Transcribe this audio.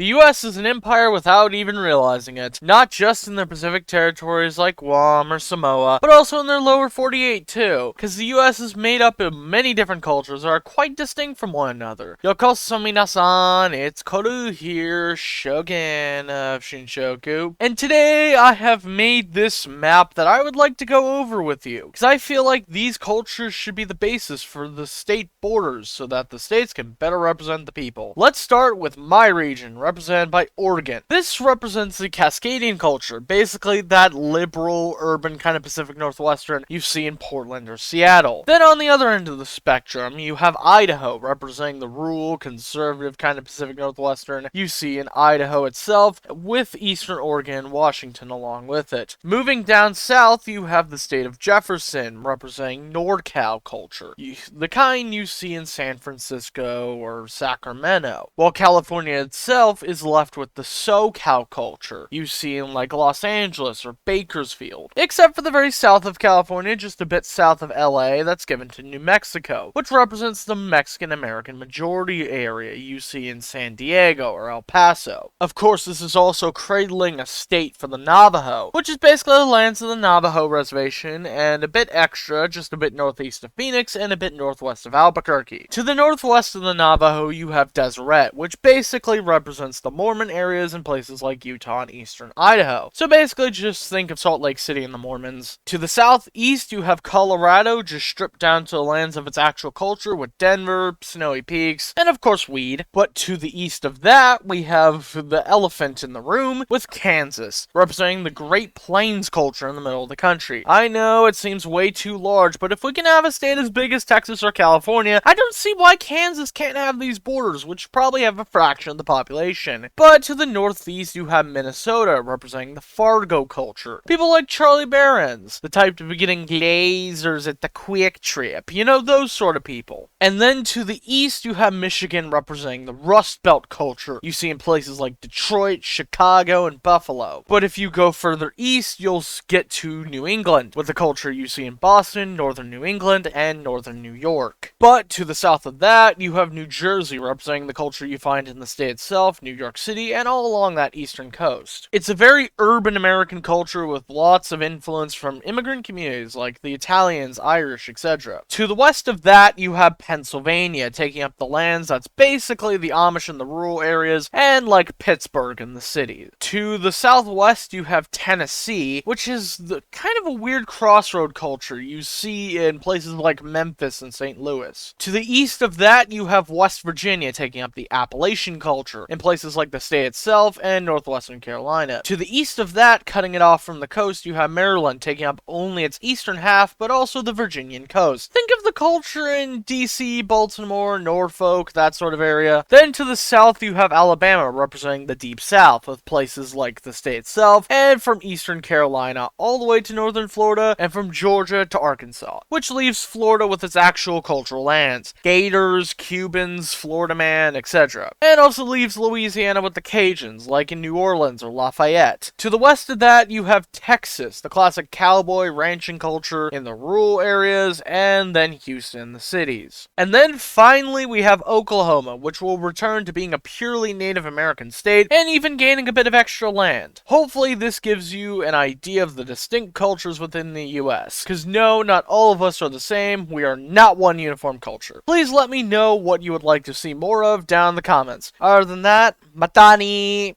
The US is an empire without even realizing it, not just in their Pacific territories like Guam or Samoa, but also in their lower 48 too, because the US is made up of many different cultures that are quite distinct from one another. Yokoso minasan, it's Koru here, Shogun of Shinshoku, and today I have made this map that I would like to go over with you, because I feel like these cultures should be the basis for the state borders so that the states can better represent the people. Let's start with my region, represented by Oregon. This represents the Cascadian culture, basically that liberal, urban kind of Pacific Northwestern you see in Portland or Seattle. Then on the other end of the spectrum, you have Idaho, representing the rural, conservative kind of Pacific Northwestern you see in Idaho itself, with Eastern Oregon and Washington along with it. Moving down south, you have the state of Jefferson, representing NorCal culture, the kind you see in San Francisco or Sacramento, while California itself is left with the SoCal culture you see in like Los Angeles or Bakersfield, except for the very south of California, just a bit south of LA, that's given to New Mexico, which represents the Mexican-American majority area you see in San Diego or El Paso. Of course, this is also cradling a state for the Navajo, which is basically the lands of the Navajo Reservation, and a bit extra, just a bit northeast of Phoenix and a bit northwest of Albuquerque. To the northwest of the Navajo, you have Deseret, which basically represents the Mormon areas in places like Utah and eastern Idaho. So basically just think of Salt Lake City and the Mormons. To the southeast, you have Colorado, just stripped down to the lands of its actual culture with Denver, snowy peaks, and of course weed. But to the east of that, we have the elephant in the room with Kansas, representing the Great Plains culture in the middle of the country. I know it seems way too large, but if we can have a state as big as Texas or California, I don't see why Kansas can't have these borders, which probably have a fraction of the population. But to the northeast, you have Minnesota, representing the Fargo culture. People like Charlie Barons, the type to be getting lasers at the Quick Trip, you know, those sort of people. And then to the east, you have Michigan, representing the Rust Belt culture you see in places like Detroit, Chicago, and Buffalo. But if you go further east, you'll get to New England, with the culture you see in Boston, northern New England, and northern New York. But to the south of that, you have New Jersey, representing the culture you find in the state itself, New York City, and all along that eastern coast. It's a very urban American culture with lots of influence from immigrant communities like the Italians, Irish, etc. To the west of that, you have Pennsylvania, taking up the lands that's basically the Amish in the rural areas, and like Pittsburgh in the city. To the southwest, you have Tennessee, which is the kind of a weird crossroad culture you see in places like Memphis and St. Louis. To the east of that, you have West Virginia, taking up the Appalachian culture in places like the state itself and northwestern Carolina. To the east of that, cutting it off from the coast, you have Maryland, taking up only its eastern half, but also the Virginian coast. Think of the culture in DC, Baltimore, Norfolk, that sort of area. Then to the south, you have Alabama, representing the deep south, with places like the state itself, and from eastern Carolina all the way to northern Florida, and from Georgia to Arkansas, which leaves Florida with its actual cultural lands, Gators, Cubans, Florida Man, etc. And also leaves Louisiana with the Cajuns, like in New Orleans or Lafayette. To the west of that, you have Texas, the classic cowboy ranching culture in the rural areas, and then Houston in the cities. And then finally, we have Oklahoma, which will return to being a purely Native American state, and even gaining a bit of extra land. Hopefully this gives you an idea of the distinct cultures within the US, because no, not all of us are the same, we are not one uniform culture. Please let me know what you would like to see more of down in the comments. Other than that, matani!